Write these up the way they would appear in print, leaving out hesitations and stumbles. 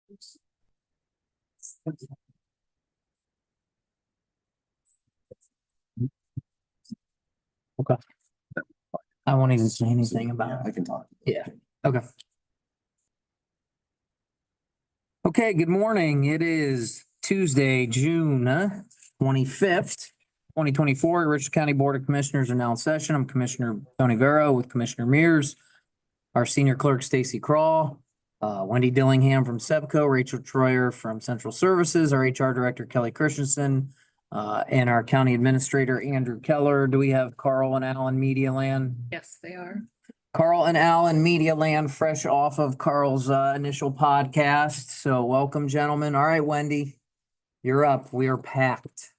Okay. I won't even say anything about I it. can talk. Yeah, okay. Okay, good morning. It is Tuesday, June 25th, 2024. Richland County Board of Commissioners are now in session. I'm Commissioner Tony Vero with Commissioner Mears, our senior clerk Stacy Crawl, Wendy Dillingham from SEPCO, Rachel Troyer from Central Services, our HR Director Kelly Christensen, and our County Administrator Andrew Keller. Do we have Carl and Alan Media Land? Yes, they are. Carl and Alan Media Land, fresh off of Carl's initial podcast. So welcome, gentlemen. All right, Wendy, you're up. We are packed.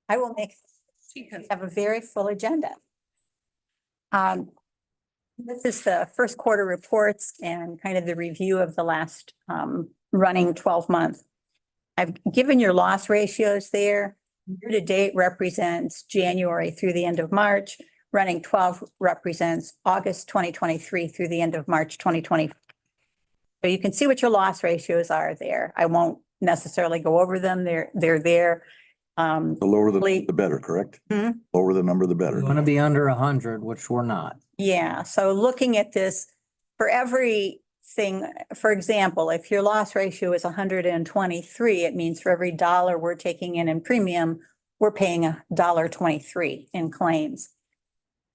I will make, have a very full agenda. This is the first quarter reports and kind of the review of the last running 12 months. I've given your loss ratios there. Year to date represents January through the end of March. Running 12 represents August 2023 through the end of March 2020. So you can see what your loss ratios are there. I won't necessarily go over them. They're there. The lower Lee- the better, correct? Hmm? Lower the number, the We better. want to be under 100, which we're not. Yeah, so looking at this, for everything, for example, if your loss ratio is 123, it means for every dollar we're taking in premium, we're paying $1.23 in claims.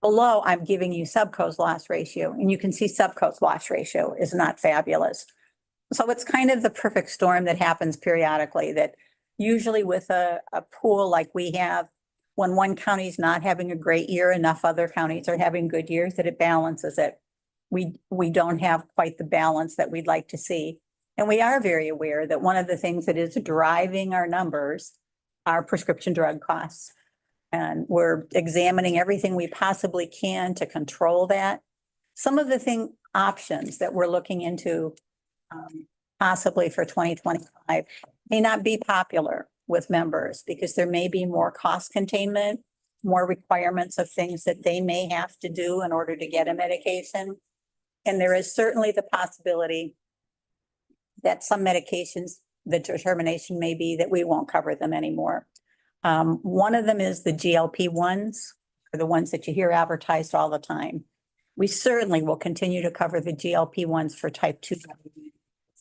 Below, I'm giving you Subco's loss ratio, and you can see Subco's loss ratio is not fabulous. So it's kind of the perfect storm that happens periodically, that usually with a pool like we have, when one county is not having a great year, enough other counties are having good years, that it balances it. We don't have quite the balance that we'd like to see. And we are very aware that one of the things that is driving our numbers are prescription drug costs. And we're examining everything we possibly can to control that. Some of the options that we're looking into possibly for 2025 may not be popular with members because there may be more cost containment, more requirements of things that they may have to do in order to get a medication. And there is certainly the possibility that some medications, the determination may be that we won't cover them anymore. One of them is the GLP-1s, or the ones that you hear advertised all the time. We certainly will continue to cover the GLP-1s for type 2 diabetes.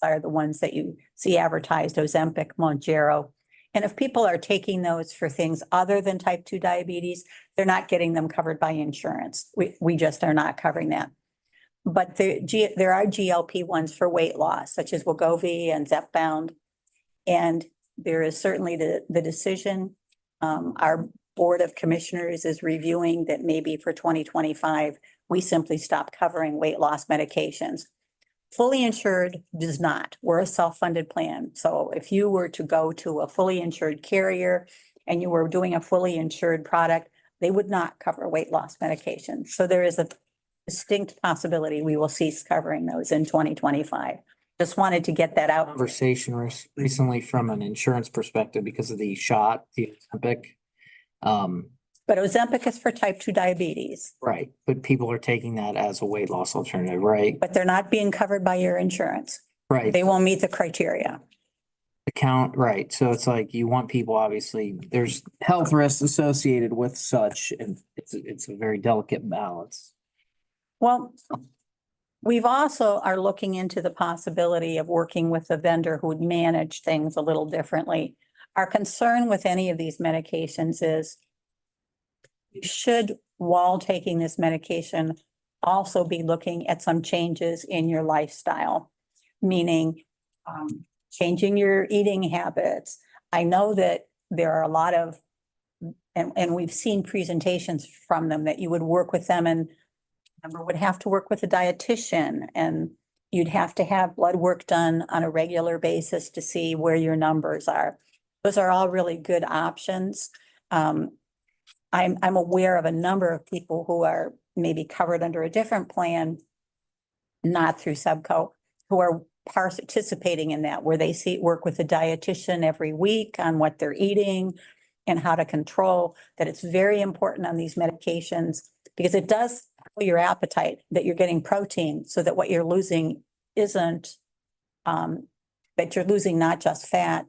Are the ones that you see advertised, Ozempic, Mounjaro. And if people are taking those for things other than type 2 diabetes, they're not getting them covered by insurance. We just are not covering that. But there are GLP-1s for weight loss, such as Wegovy and Zepbound. And there is certainly the decision. Our Board of Commissioners is reviewing that maybe for 2025, we simply stop covering weight loss medications. Fully insured does not. We're a self-funded plan. So if you were to go to a fully insured carrier and you were doing a fully insured product, they would not cover weight loss medications. So there is a distinct possibility we will cease covering those in 2025. Just wanted to get that out. Conversation recently from an insurance perspective because of the shot, the Ozempic. But Ozempic is for type 2 diabetes, Right, but people are taking that as a weight loss alternative, right? but they're not being covered by your insurance. Right, They won't meet the criteria. account, right, so it's like you want people, obviously, there's health risks associated with such, and it's a very delicate balance. Well, we've also are looking into the possibility of working with a vendor who would manage things a little differently. Our concern with any of these medications is you should, while taking this medication, also be looking at some changes in your lifestyle, meaning changing your eating habits. I know that there are a lot of, and we've seen presentations from them that you would work with them and member would have to work with a dietitian and you'd have to have blood work done on a regular basis to see where your numbers are. Those are all really good options. I'm aware of a number of people who are maybe covered under a different plan, not through Subco, who are participating in that, where they work with a dietitian every week on what they're eating and how to control that. It's very important on these medications because it does your appetite, that you're getting protein so that what you're losing isn't that you're losing not just fat.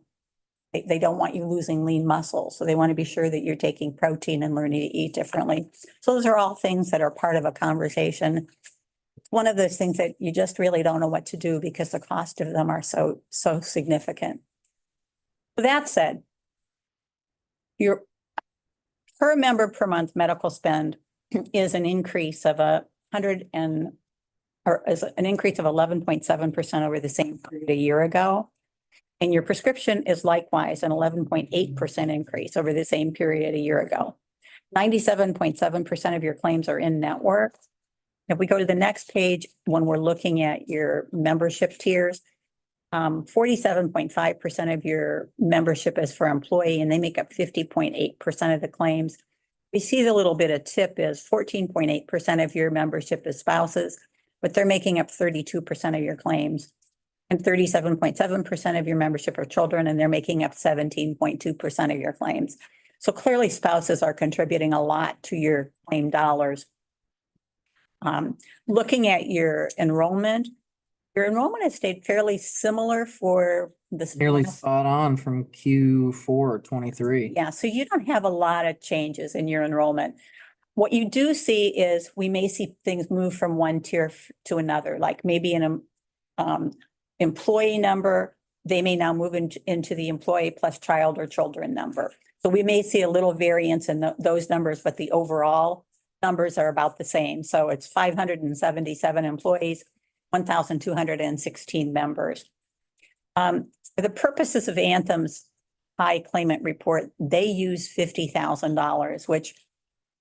They don't want you losing lean muscle, so they want to be sure that you're taking protein and learning to eat differently. So those are all things that are part of a conversation. One of those things that you just really don't know what to do because the cost of them are so significant. With that said, your per member per month medical spend is an increase of 11.7% over the same period a year ago. And your prescription is likewise an 11.8% increase over the same period a year ago. 97.7% of your claims are in network. If we go to the next page, when we're looking at your membership tiers, 47.5% of your membership is for employee, and they make up 50.8% of the claims. We see the little bit of tip is 14.8% of your membership is spouses, but they're making up 32% of your claims. And 37.7% of your membership are children, and they're making up 17.2% of your claims. So clearly spouses are contributing a lot to your claim dollars. Looking at your enrollment has stayed fairly similar for this. Nearly spot on from Q4 23. Yeah, so you don't have a lot of changes in your enrollment. What you do see is we may see things move from one tier to another, like maybe an employee number, they may now move into the employee plus child or children number. So we may see a little variance in those numbers, but the overall numbers are about the same. So it's 577 employees, 1,216 members. For the purposes of Anthem's high claimant report, they use $50,000, which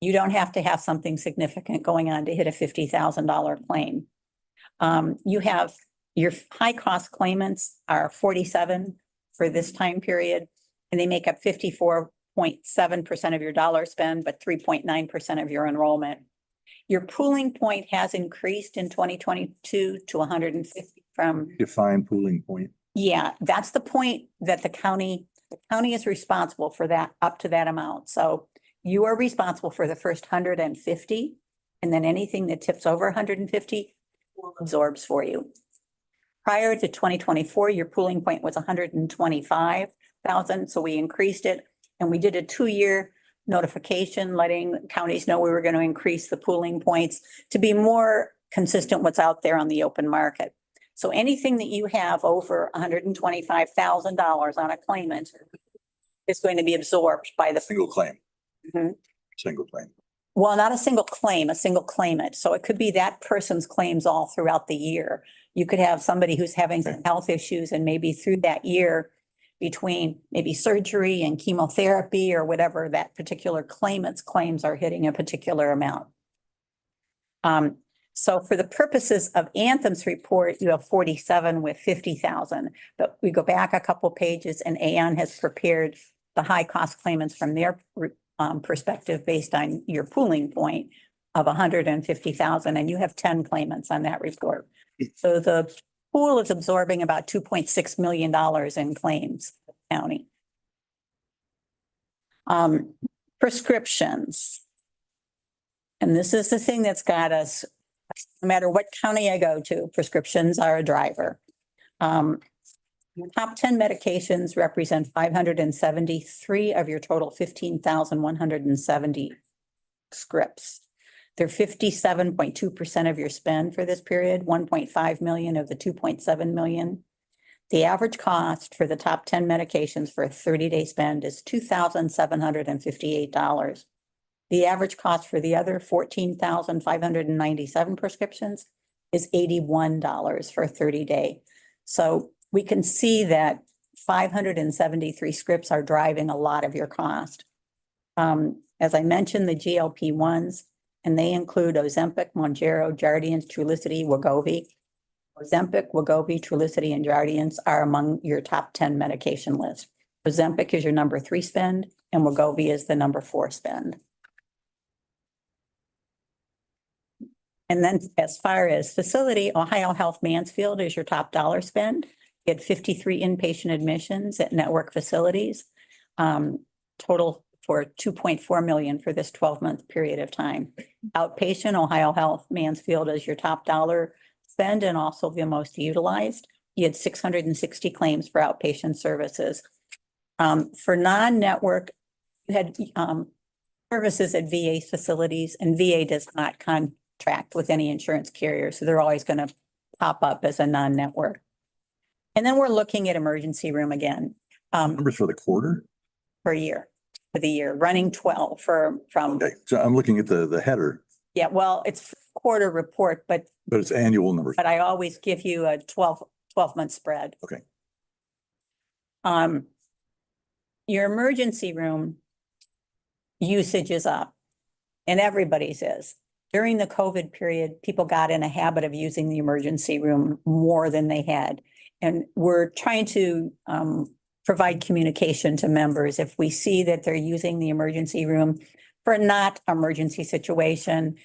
you don't have to have something significant going on to hit a $50,000 claim. You have your high cost claimants are 47 for this time period, and they make up 54.7% of your dollar spend, but 3.9% of your enrollment. Your pooling point has increased in 2022 to 150 from. Define pooling point. Yeah, that's the point that the county is responsible for that up to that amount. So you are responsible for the first 150, and then anything that tips over 150 absorbs for you. Prior to 2024, your pooling point was 125,000. So we increased it, and we did a 2-year notification letting counties know we were going to increase the pooling points to be more consistent what's out there on the open market. So anything that you have over $125,000 on a claimant is going to be absorbed by the Single claim. Mhm. Single claim. Well, not a single claim, a single claimant. So it could be that person's claims all throughout the year. You could have somebody who's having some health issues, and maybe through that year, between maybe surgery and chemotherapy or whatever, that particular claimant's claims are hitting a particular amount. So for the purposes of Anthem's report, you have 47 with 50,000. But we go back a couple pages, and Aon has prepared the high cost claimants from their perspective based on your pooling point of 150,000, and you have 10 claimants on that report. So the pool is absorbing about $2.6 million in claims, county. Prescriptions. And this is the thing that's got us, no matter what county I go to, prescriptions are a driver. Top 10 medications represent 573 of your total 15,170 scripts. They're 57.2% of your spend for this period, 1.5 million of the 2.7 million. The average cost for the top 10 medications for a 30-day spend is $2,758. The average cost for the other 14,597 prescriptions is $81 for a 30-day. So we can see that 573 scripts are driving a lot of your cost. As I mentioned, the GLP-1s, and they include Ozempic, Mounjaro, Jardiance, Trulicity, Wegovy. Ozempic, Wegovy, Trulicity, and Jardiance are among your top 10 medication list. Ozempic is your number 3 spend, and Wegovy is the number 4 spend. And then as far as facility, Ohio Health Mansfield is your top dollar spend. You had 53 inpatient admissions at network facilities, total for $2.4 million for this 12-month period of time. Outpatient, Ohio Health Mansfield is your top dollar spend and also the most utilized, you had 660 claims for outpatient services. For non-network, you had, services at VA facilities, and VA does not contract with any insurance carrier, so they're always gonna pop up as a non-network. And then we're looking at emergency room again, Numbers for the quarter? for the year, running 12 from, Okay, so I'm looking at the header, yeah, well, it's quarter report, but but it's annual numbers. I always give you a 12-month spread. Okay. Your emergency room usage is up, and everybody's is. During the COVID period, people got in a habit of using the emergency room more than they had. And we're trying to provide communication to members. If we see that they're using the emergency room for a not emergency situation,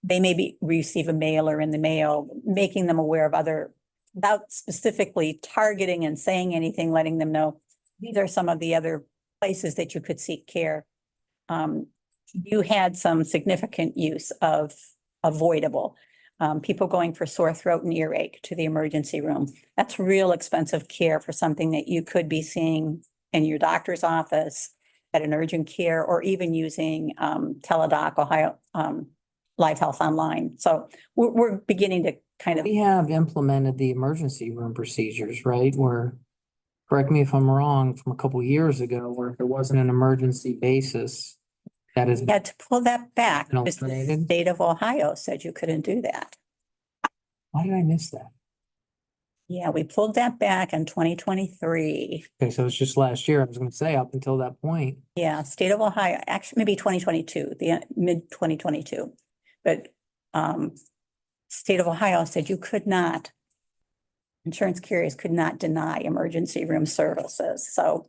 they maybe receive a mailer in the mail, making them aware of other, without specifically targeting and saying anything, letting them know, these are some of the other places that you could seek care. You had some significant use of avoidable, people going for sore throat and earache to the emergency room. That's real expensive care for something that you could be seeing in your doctor's office at an urgent care, or even using Teladoc, Ohio, Live Health Online. So we're beginning to kind of, We have implemented the emergency room procedures, right? Where, correct me if I'm wrong, from a couple of years ago, where if there wasn't an emergency basis, that is, had to pull that back And because the alternated? state of Ohio said you couldn't do that. why did I miss that? Yeah, we pulled that back in 2023. Okay, so it's just last year. I was gonna say up until that point. Yeah, state of Ohio, actually maybe 2022, the mid 2022. But state of Ohio said you could not, insurance carriers could not deny emergency room services. So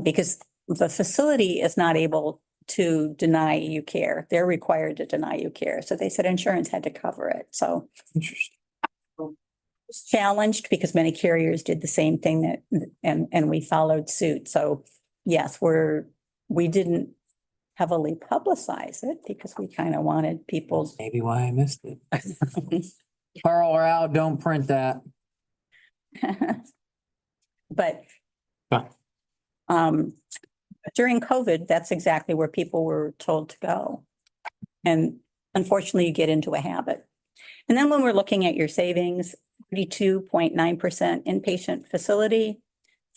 because the facility is not able to deny you care, they're required to deny you care. So they said insurance had to cover it. So Interesting. it's challenged because many carriers did the same thing that, and we followed suit. So yes, we didn't heavily publicize it because we kind of wanted people's. Maybe why I missed it. Carl, we're out. Don't print that. But Huh. during COVID, that's exactly where people were told to go. And unfortunately, you get into a habit. And then when we're looking at your savings, 32.9% inpatient facility,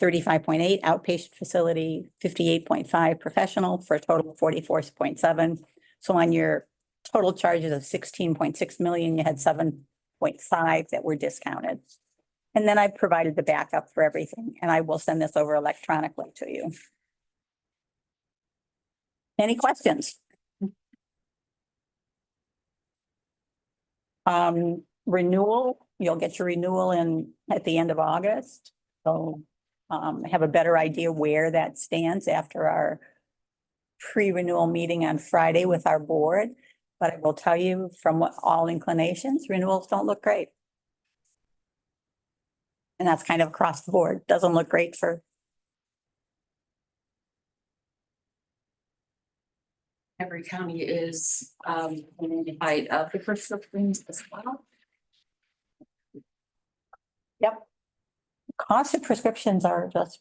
35.8 outpatient facility, 58.5 professional, for a total of 44.7. So on your total charges of 16.6 million, you had 7.5 that were discounted. And then I provided the backup for everything, and I will send this over electronically to you. Any questions? Renewal, you'll get your renewal in at the end of August. So have a better idea where that stands after our pre-renewal meeting on Friday with our board. But I will tell you from what all inclinations, renewals don't look great. And that's kind of across the board. Doesn't look great for. Every county is in height of the prescriptions as well. Yep. Cost of prescriptions are just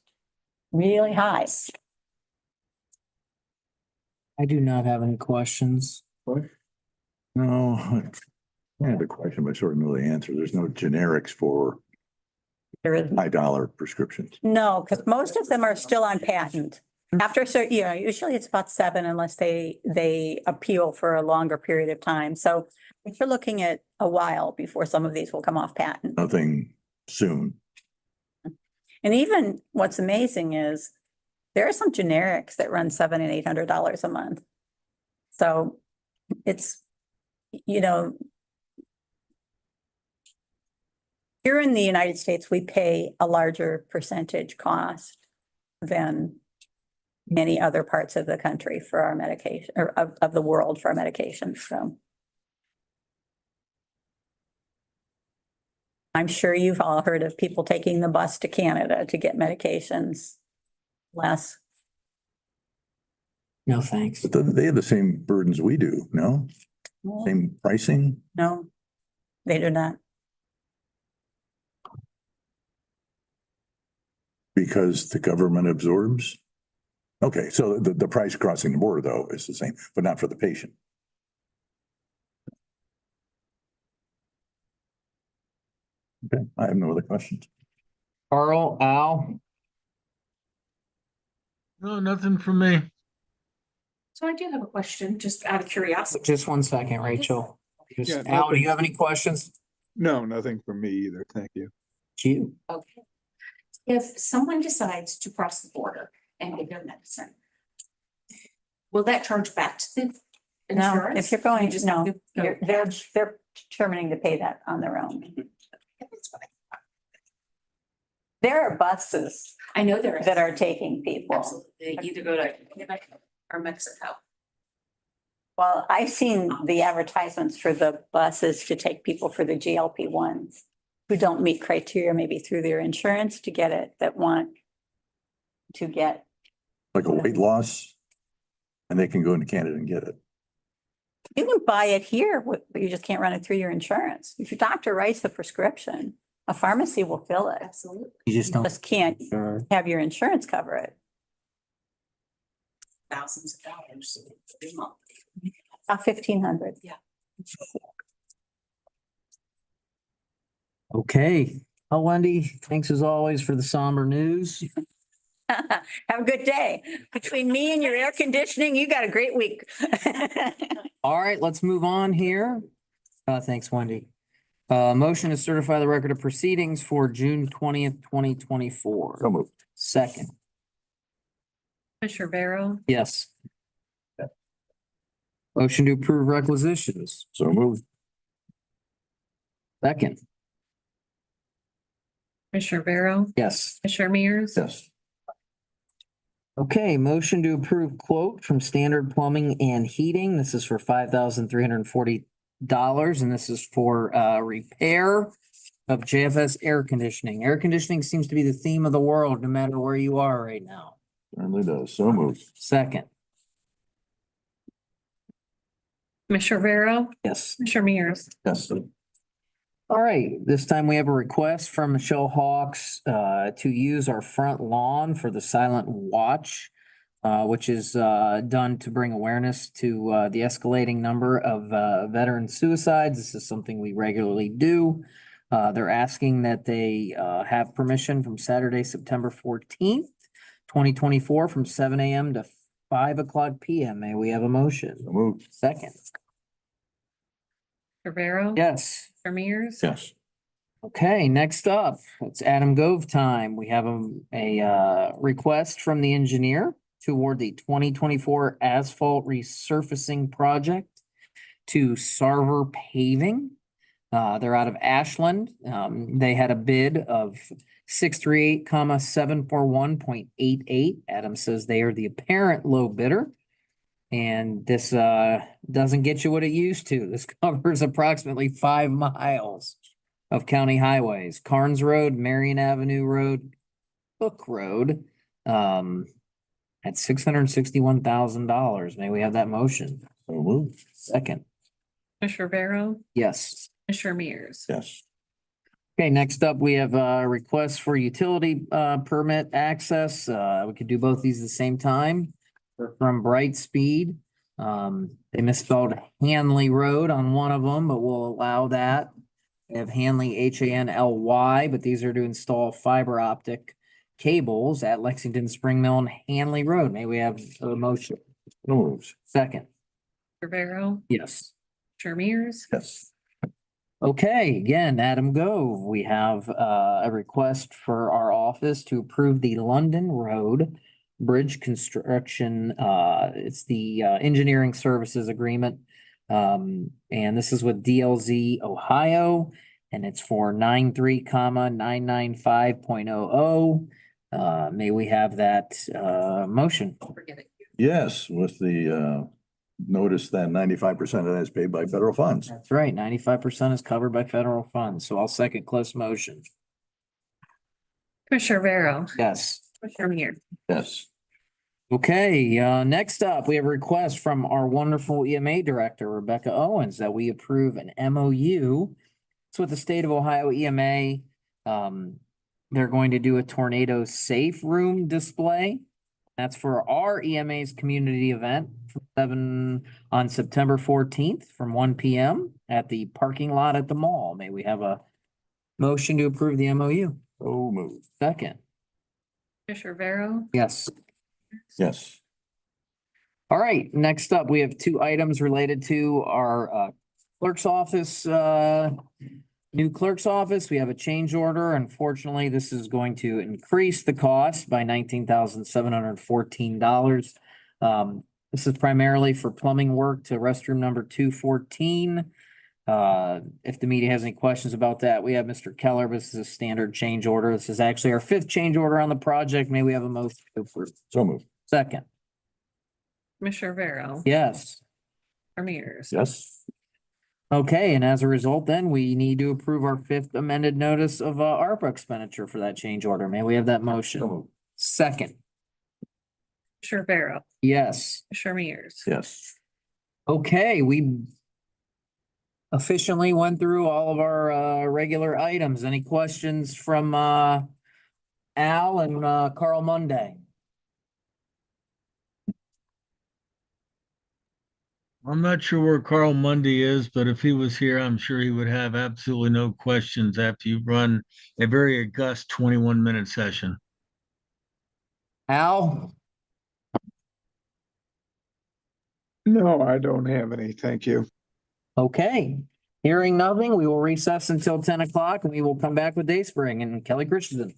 really high. I do not have any questions. No, I had a question, but I sort of know the answer. There's no generics for There is, high dollar prescriptions. no, because most of them are still on patent. After a certain, yeah, usually it's about 7 unless they appeal for a longer period of time. So if you're looking at a while before some of these will come off patent. Nothing soon. And even what's amazing is there are some generics that run $700 and $800 a month. So it's, you know, here in the United States, we pay a larger percentage cost than many other parts of the country for our medication, or of the world for our medications. So I'm sure you've all heard of people taking the bus to Canada to get medications less. No, thanks. But they have the same burdens we do, no? Same pricing? No, they do not. Because the government absorbs? Okay, so the price crossing the border though is the same, but not for the patient. Okay, I have no other questions. Carl, Al, No, nothing from me. So I do have a question, just out of curiosity. just one second, Rachel. Yeah, Al, do nothing. you have any questions? No, nothing from me either. Thank you. You. Okay. If someone decides to cross the border and get their medicine, will that charge back to the No, insurance? if you're going, You just no, have to go they're determining to pay that on their own. That's what There are buses I know there is. that are taking people. Absolutely. They either go to Quebec or Mexico. Well, I've seen the advertisements for the buses to take people for the GLP ones who don't meet criteria, maybe through their insurance to get it, that want to get. Like a weight loss. And they can go into Canada and get it. You can buy it here, but you just can't run it through your insurance. If your doctor writes the prescription, a pharmacy will fill it. Absolutely. You just You don't. just can't have your insurance cover it. Thousands of dollars a month. About 1,500. Okay. Well, Wendy, thanks as always for the somber news. Have a good day. Between me and your air conditioning, you got a great week. All right, let's move on here. Thanks, Wendy. Motion to certify the record of proceedings for June 20th, 2024. So moved. Second, Commissioner Barrow, yes. Motion to approve requisitions. So moved. Second, Commissioner Barrow, yes. Commissioner Mears. Yes. Okay, motion to approve quote from Standard Plumbing and Heating. This is for $5,340, and this is for repair of JFS air conditioning. Air conditioning seems to be the theme of the world, no matter where you are right now. Certainly does. So moved. Second, Commissioner Barrow, yes. Commissioner Mears. Yes. All right, this time we have a request from Michelle Hawks to use our front lawn for the Silent Watch, which is done to bring awareness to the escalating number of veteran suicides. This is something we regularly do. They're asking that they have permission from Saturday, September 14th, 2024, from 7 a.m. to 5 p.m. May we have a motion? So moved. Second, Commissioner Barrow. yes. Commissioner Mears. Yes. Okay, next up, it's Adam Gove time. We have a request from the engineer to award the 2024 asphalt resurfacing project to Sarver Paving. They're out of Ashland. They had a bid of 638,741.88. Adam says they are the apparent low bidder. And this doesn't get you what it used to. This covers approximately 5 miles of county highways: Carnes Road, Marion Avenue Road, Cook Road, at $661,000. May we have that motion? So moved. Second, Commissioner Barrow, yes. Commissioner Mears. Yes. Okay, next up, we have a request for utility permit access. We could do both these at the same time. From Brightspeed. They misspelled Hanley Road on one of them, but we'll allow that. They have Hanley, Hanly, but these are to install fiber optic cables at Lexington Spring Mill and Hanley Road. May we have a motion? So moved. Second, Commissioner Barrow, yes. Commissioner Mears. Yes. Okay, again, Adam Gove, we have a request for our office to approve the London Road Bridge construction. It's the engineering services agreement. And this is with DLZ Ohio, and it's for 93,995.00. May we have that motion? Forget it. Yes, with the notice that 95% of that is paid by federal funds. That's right, 95% is covered by federal funds, so I'll second close motion. Commissioner Barrow, Yes. Commissioner Mears. Yes. Okay, next up, we have a request from our wonderful EMA director, Rebecca Owens, that we approve an MOU. It's with the state of Ohio EMA. they're going to do a tornado safe room display. That's for our EMA's community event on September 14th from 1 PM at the parking lot at the mall. May we have a motion to approve the MOU? So moved. Second. Commissioner Vero, Yes. Yes. All right, next up, we have two items related to our clerk's office, new clerk's office. We have a change order. Unfortunately, this is going to increase the cost by $19,714. This is primarily for plumbing work to restroom number 214. If the media has any questions about that, we have Mr. Keller. This is a standard change order. This is actually our fifth change order on the project. May we have a motion to approve? So moved. Second. Commissioner Vero. Yes. Ramirez. Yes. Okay, and as a result, then we need to approve our fifth amended notice of ARPA expenditure for that change order. May we have that So motion? moved. Second. Commissioner Vero. Yes. Commissioner Ramirez. Yes. Okay, we efficiently went through all of our regular items. Any questions from Al and Carl Monday? I'm not sure where Carl Mundy is, but if he was here, I'm sure he would have absolutely no questions after you run a very august 21-minute session. Al? No, I don't have any. Thank you. Okay, hearing nothing, we will recess until 10 o'clock and we will come back with Dayspring and Kelly Christensen.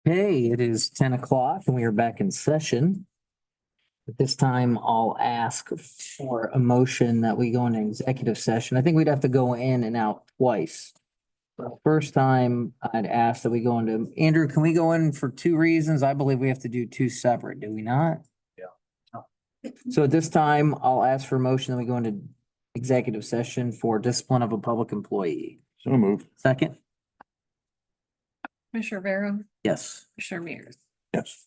Okay, it is 10 o'clock and we are back in session. At this time, I'll ask for a motion that we go into executive session. I think we'd have to go in and out twice. The first time I'd ask that we go into, Andrew, can we go in for two reasons? I believe we have to do two separate, do we not? Yeah. So at this time, I'll ask for a motion that we go into executive session for discipline of a public employee. So moved. Second? Commissioner Vero, Yes. Commissioner Mears. Yes.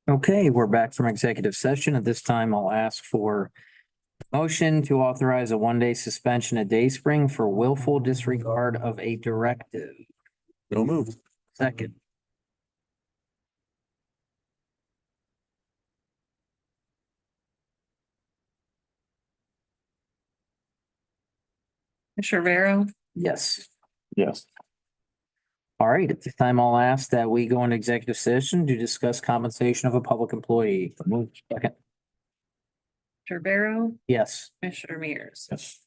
Okay, we're back from executive session. At this time, I'll ask for Motion to authorize a one-day suspension at Dayspring for willful disregard of a directive. No moved. Second. Commissioner Vero, Yes. Yes. All right, at this time, I'll ask that we go into executive session to discuss compensation of a public employee. Second. Commissioner Vero, Yes. Commissioner Mears. Yes.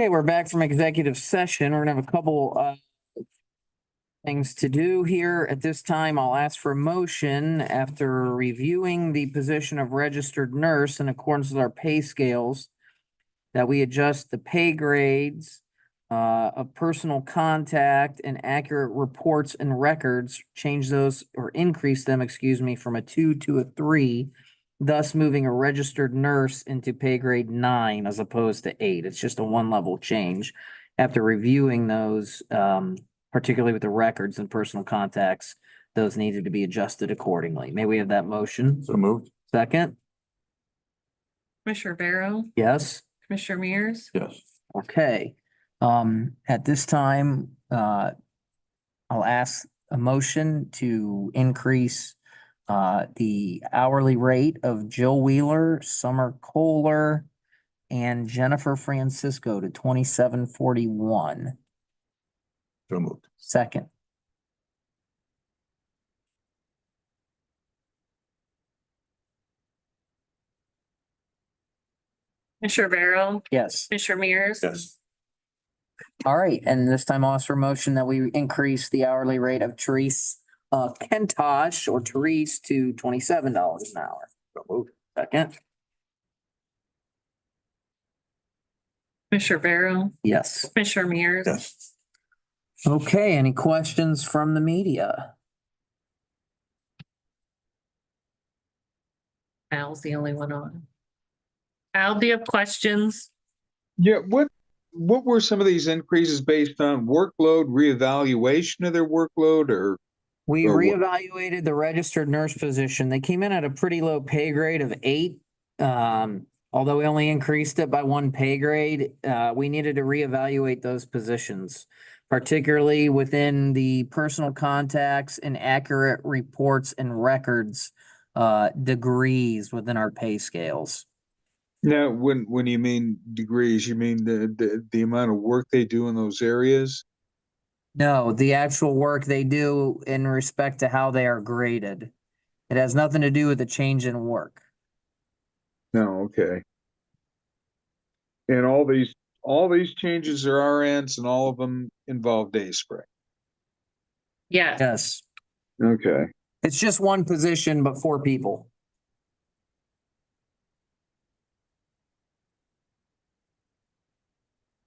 Okay, we're back from executive session. We're gonna have a couple things to do here. At this time, I'll ask for a motion after reviewing the position of registered nurse in accordance with our pay scales, that we adjust the pay grades of personal contact and accurate reports and records, change those or increase them, excuse me, from a 2 to a 3, thus moving a registered nurse into pay grade 9 as opposed to 8. It's just a one-level change. After reviewing those, particularly with the records and personal contacts, those needed to be adjusted accordingly. May we have that motion? So moved? Second? Commissioner Barrow, Yes? Commissioner Mears, Yes. Okay, at this time, I'll ask a motion to increase the hourly rate of Jill Wheeler, Summer Kohler, and Jennifer Francisco to $27.41. So moved? Second, Commissioner Barrow, yes. Commissioner Mears. Yes. All right, and this time I'll ask for a motion that we increase the hourly rate of Therese Kentosh or Therese to $27 an hour. So moved? Second, Commissioner Barrow, yes. Commissioner Mears. Yes. Okay, any questions from the media? Al's the only one on. Al, do you have questions? Yeah, what were some of these increases based on workload, reevaluation of their workload, or? We Or what? reevaluated the registered nurse position. They came in at a pretty low pay grade of 8. Although we only increased it by 1 pay grade, we needed to reevaluate those positions, particularly within the personal contacts and accurate reports and records degrees within our pay scales. Now, when you mean degrees, you mean the amount of work they do in those areas? No, the actual work they do in respect to how they are graded. It has nothing to do with the change in work. No, okay. And all these changes are RNs and all of them involve day spray. Yes. Yes. Okay. It's just one position, but 4 people.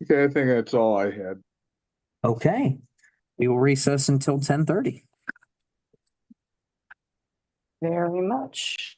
Okay, I think that's all I had. Okay. We will recess until 10:30. Very much.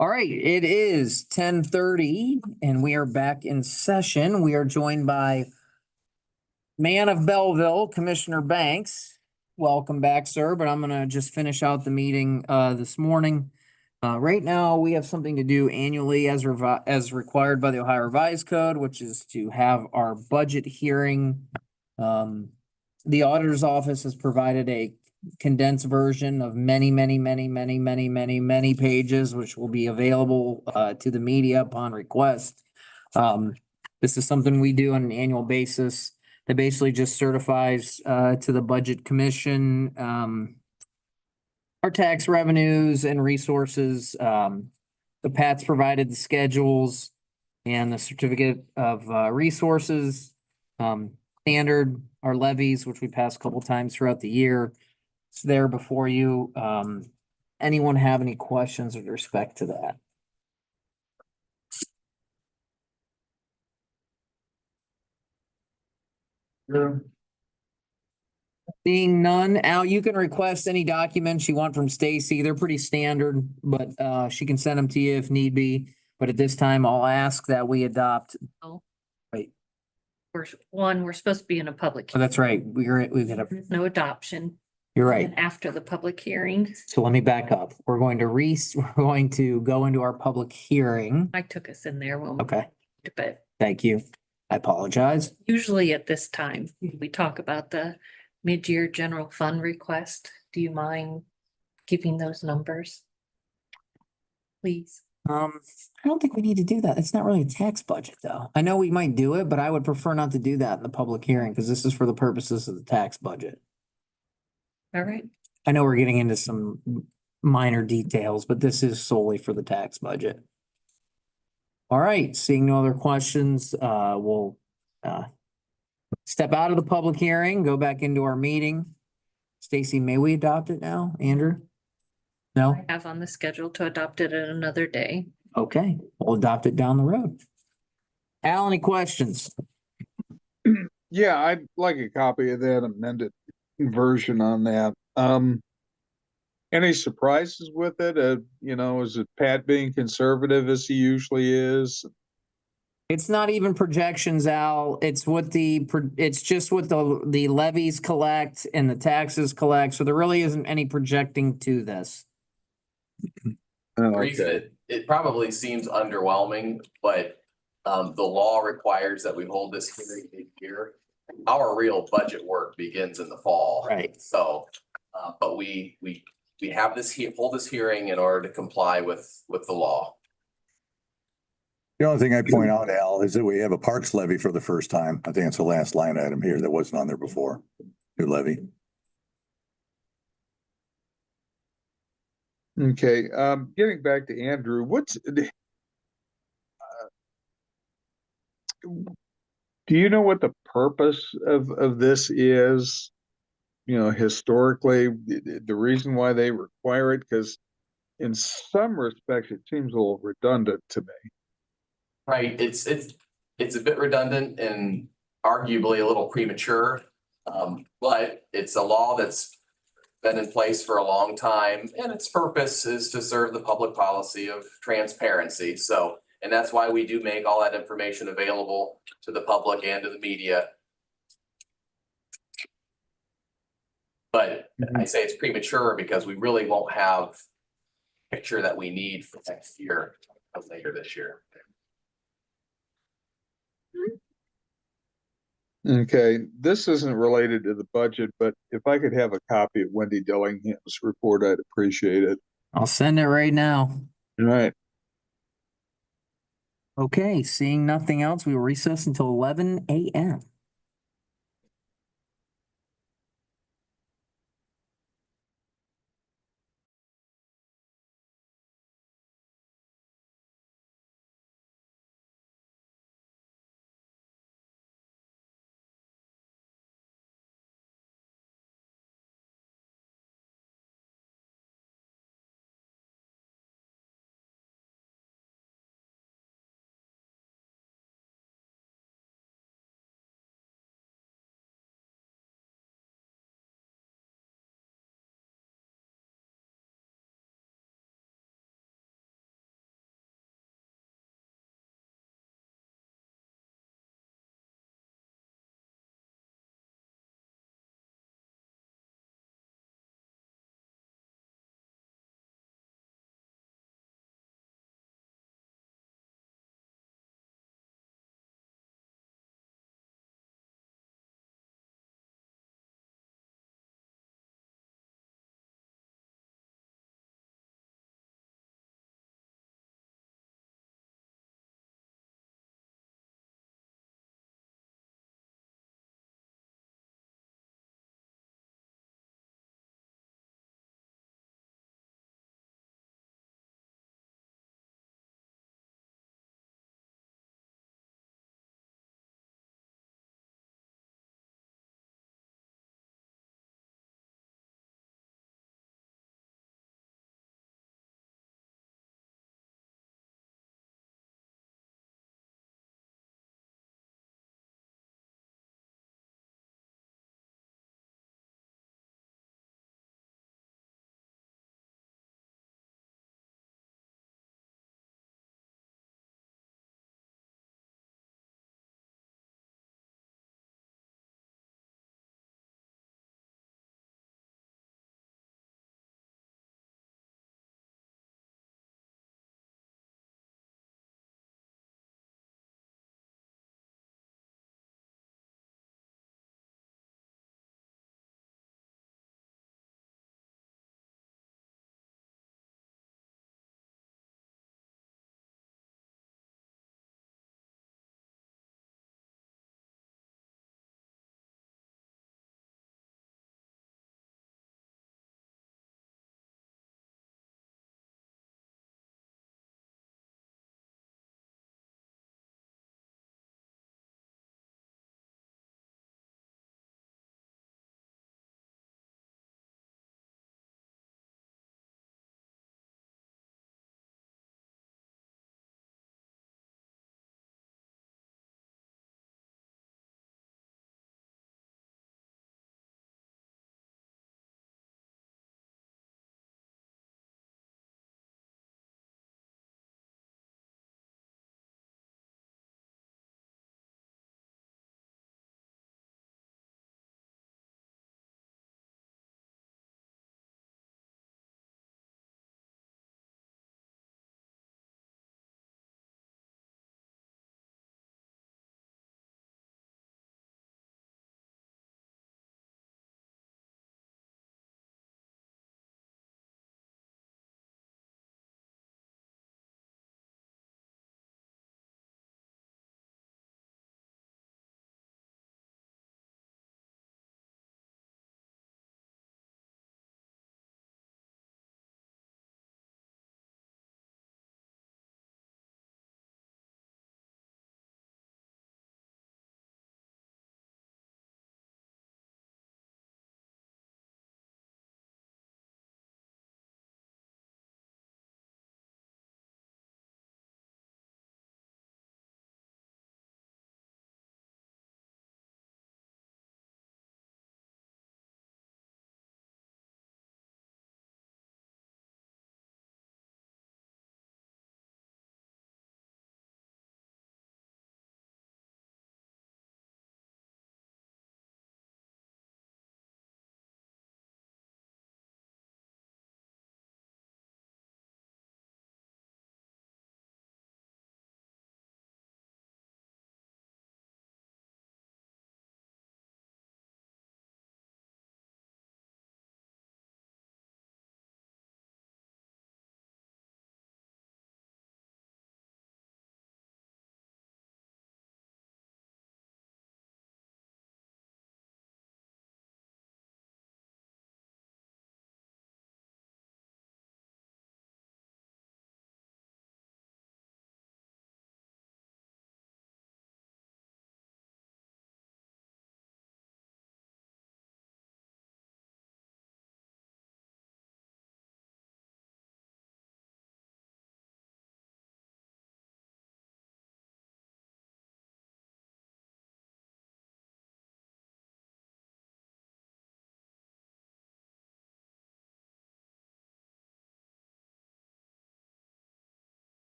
All right, it is 10:30 and we are back in session. We are joined by Man of Belleville, Commissioner Banks. Welcome back, sir, but I'm gonna just finish out the meeting this morning. Right now, we have something to do annually as required by the Ohio Revised Code, which is to have our budget hearing. The auditor's office has provided a condensed version of many pages, which will be available to the media upon request. This is something we do on an annual basis. That basically just certifies to the Budget Commission our tax revenues and resources. The Pat's provided the schedules and the certificate of resources. Standard, our levies, which we pass a couple times throughout the year. It's there before you. Anyone have any questions with respect to that? Being none, Al, you can request any documents you want from Stacy. They're pretty standard, but she can send them to you if need be. But at this time, I'll ask that we adopt. Oh. Right. We're supposed to be in a public. Oh, that's right. We've got a, No adoption. you're right. And after the public hearing, So let me back up. We're going to go into our public hearing. I took us in there when. we- Okay, But thank you. I apologize. usually at this time, we talk about the mid-year general fund request. Do you mind giving those numbers? Please. I don't think we need to do that. It's not really a tax budget, though. I know we might do it, but I would prefer not to do that in the public hearing because this is for the purposes of the tax budget. All right. I know we're getting into some minor details, but this is solely for the tax budget. All right, seeing no other questions, we'll step out of the public hearing, go back into our meeting. Stacy, may we adopt it now? Andrew? No? I have on the schedule to adopt it at another day. Okay, we'll adopt it down the road. Al, any questions? Yeah, I'd like a copy of that amended version on that. Any surprises with it? Is it Pat being conservative as he usually is? It's not even projections, Al. It's it's just what the levies collect and the taxes collect. So there really isn't any projecting to this. Oh, Reason okay. it probably seems underwhelming, but the law requires that we hold this hearing mid-year. Our real budget work begins in the fall. Right. So, but we have hold this hearing in order to comply with the law. The only thing I point out, Al, is that we have a parks levy for the first time. I think it's the last line item here that wasn't on there before. New levy. Okay, getting back to Andrew, do you know what the purpose of this is? Historically, the reason why they require it, because in some respects, it seems a little redundant to me. Right, it's a bit redundant and arguably a little premature. But it's a law that's been in place for a long time, and its purpose is to serve the public policy of transparency. So, and that's why we do make all that information available to the public and to the media. But I say it's premature because we really won't have a picture that we need for next year, later this year. Okay, this isn't related to the budget, but if I could have a copy of Wendy Dillingham's report, I'd appreciate it. I'll send it right now. All right. Okay, seeing nothing else, we will recess until 11 a.m.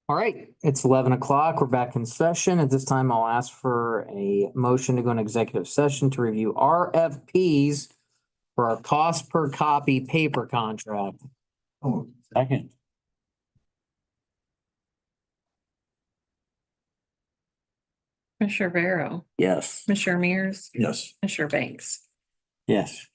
All right, it's 11 o'clock. We're back in session. At this time, I'll ask for a motion to go into executive session to review RFPs for our cost per copy paper contract. Oh, second. Commissioner Vero, Yes. Commissioner Mears, Yes. Commissioner Banks. Yes.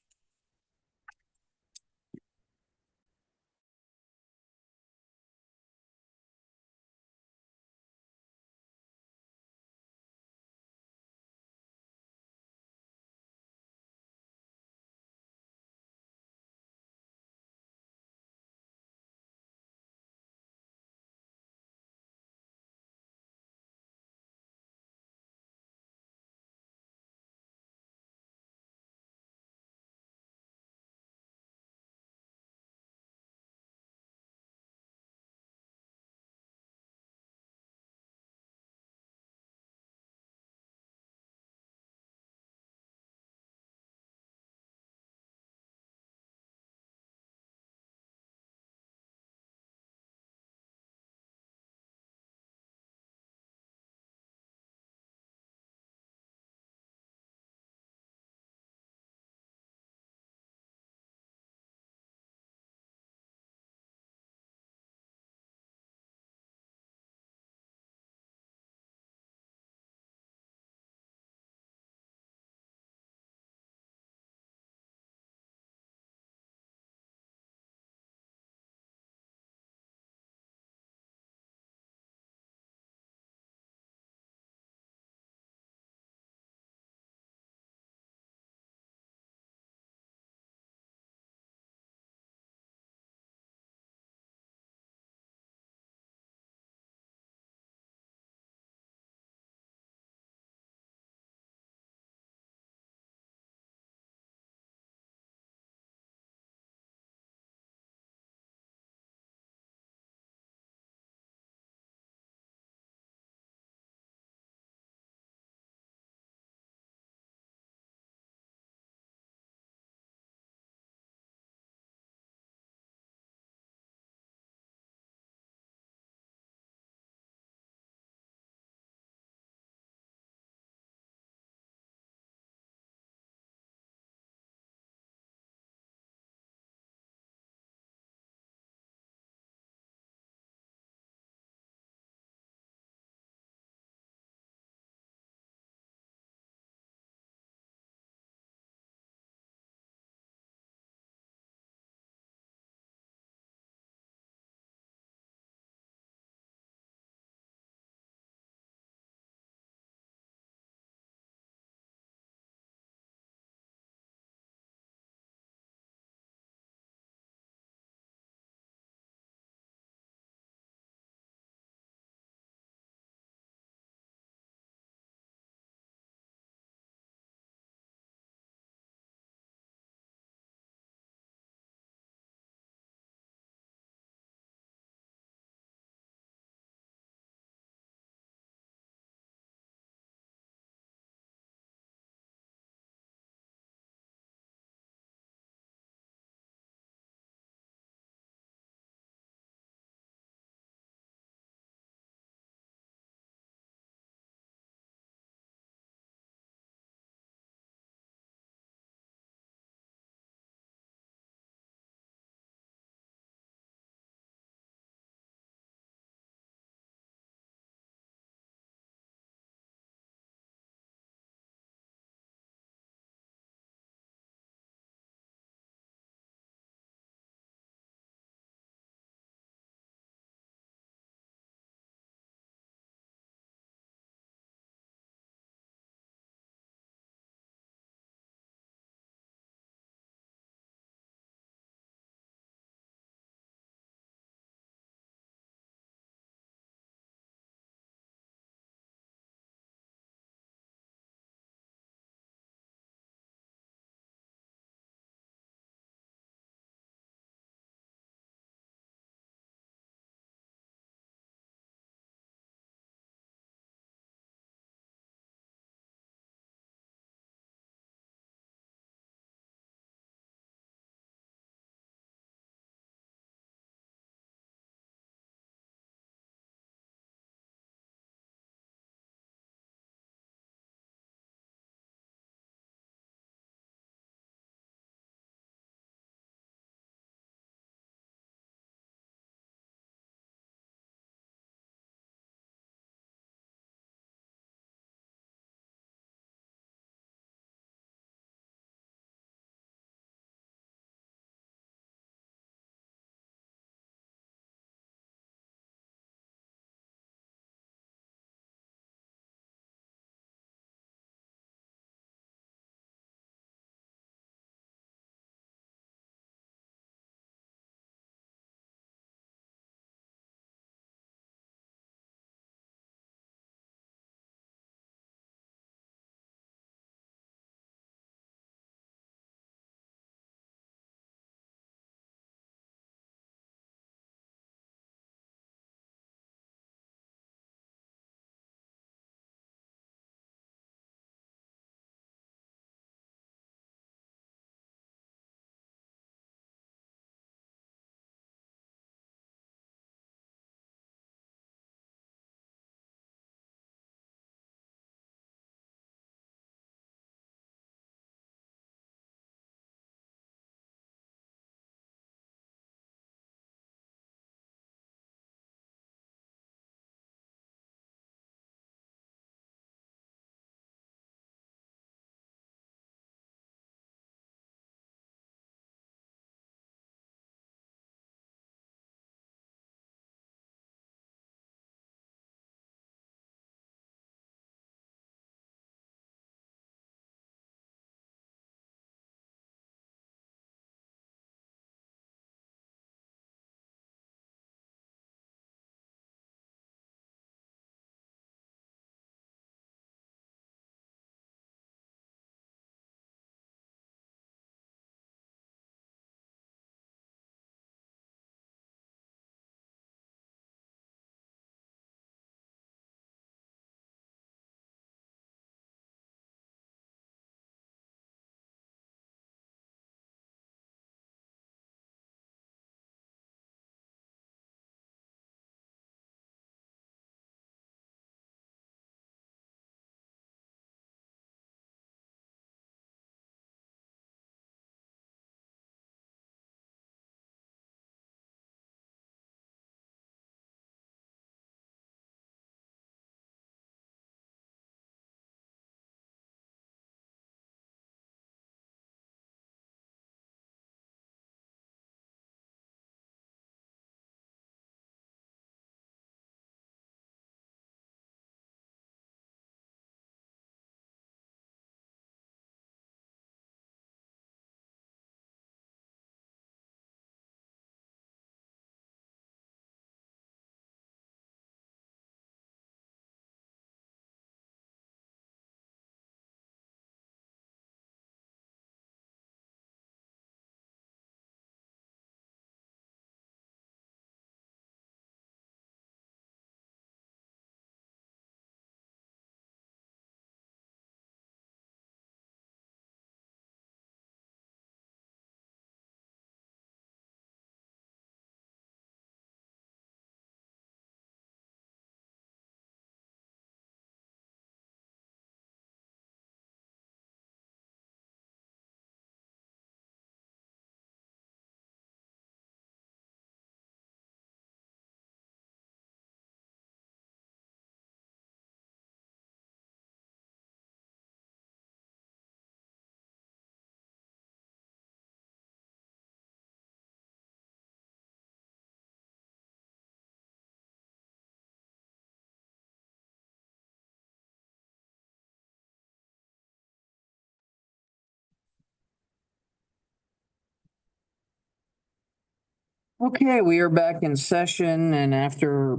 Okay, we are back in session and after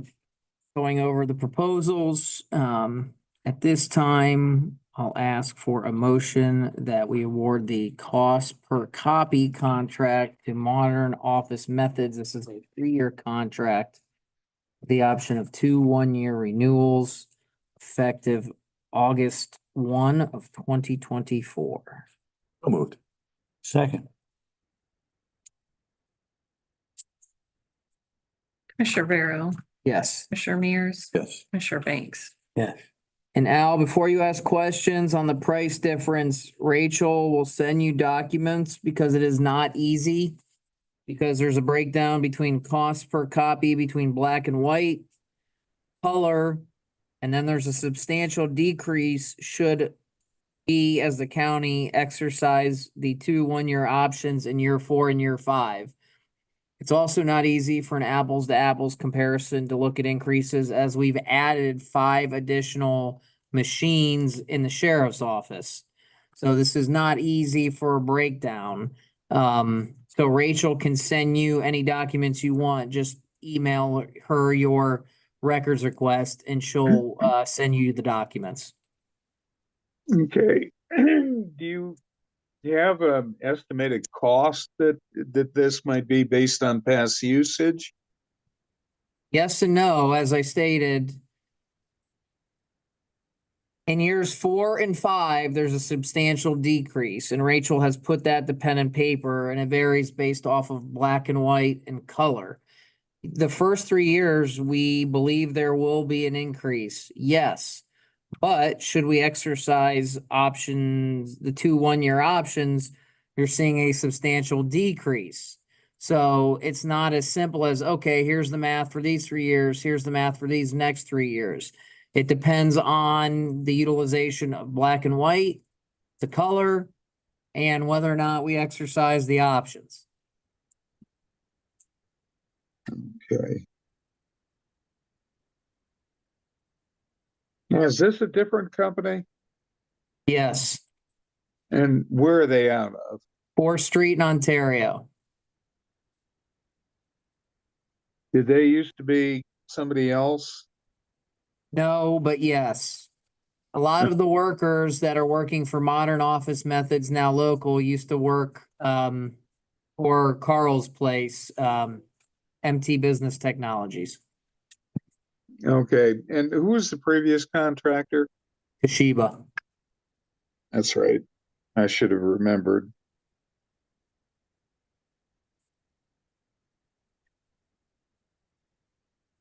going over the proposals, at this time, I'll ask for a motion that we award the cost per copy contract to Modern Office Methods. This is a 3-year contract. The option of 2 one-year renewals effective August 1 of 2024. So moved. Second. Commissioner Vero, Yes. Commissioner Mears, Yes. Commissioner Banks. Yes. And Al, before you ask questions on the price difference, Rachel will send you documents because it is not easy. Because there's a breakdown between cost per copy between black and white, color, and then there's a substantial decrease should we as the county exercise the 2 one-year options in year 4 and year 5. It's also not easy for an apples to apples comparison to look at increases as we've added 5 additional machines in the sheriff's office. So this is not easy for a breakdown. So Rachel can send you any documents you want. Just email her your records request and she'll send you the documents. Okay. Do you have an estimated cost that this might be based on past usage? Yes and no, as I stated. In years 4 and 5, there's a substantial decrease, and Rachel has put that to pen and paper, and it varies based off of black and white and color. The first 3 years, we believe there will be an increase, yes. But should we exercise options, the 2 one-year options, you're seeing a substantial decrease. So it's not as simple as, okay, here's the math for these 3 years, here's the math for these next 3 years. It depends on the utilization of black and white, the color, and whether or not we exercise the options. Okay. Now, is this a different company? Yes, And where are they out of? 4th Street in Ontario. Did they used to be somebody else? No, but yes. A lot of the workers that are working for Modern Office Methods now local used to work for Carl's place, MT Business Technologies, Okay, and who was the previous contractor? Toshiba. That's right. I should have remembered.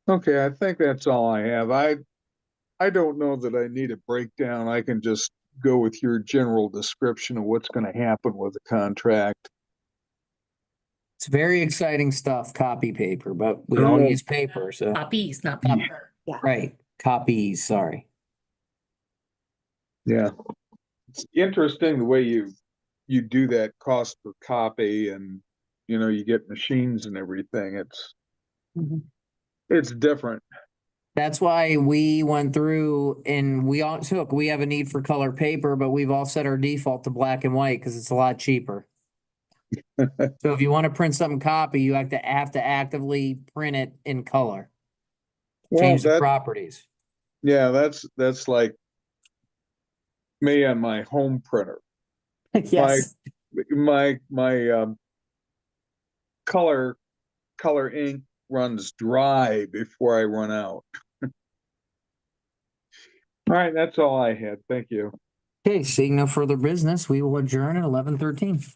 Okay, I think that's all I have. I don't know that I need a breakdown. I can just go with your general description of what's going to happen with the contract. It's very exciting stuff, copy paper, but we all use paper, so, Copies, not paper. right, copies, sorry. Yeah. It's interesting the way you do that cost per copy and you get machines and everything. It's different. That's why we went through and we have a need for color paper, but we've all set our default to black and white because it's a lot cheaper. So if you want to print something copy, you have to actively print it in color. Well, Change the that, properties. yeah, that's like me on my home printer. Yes. My color ink runs dry before I run out. All right, that's all I had. Thank you. Okay, seeing no further business, we will adjourn at 11:13.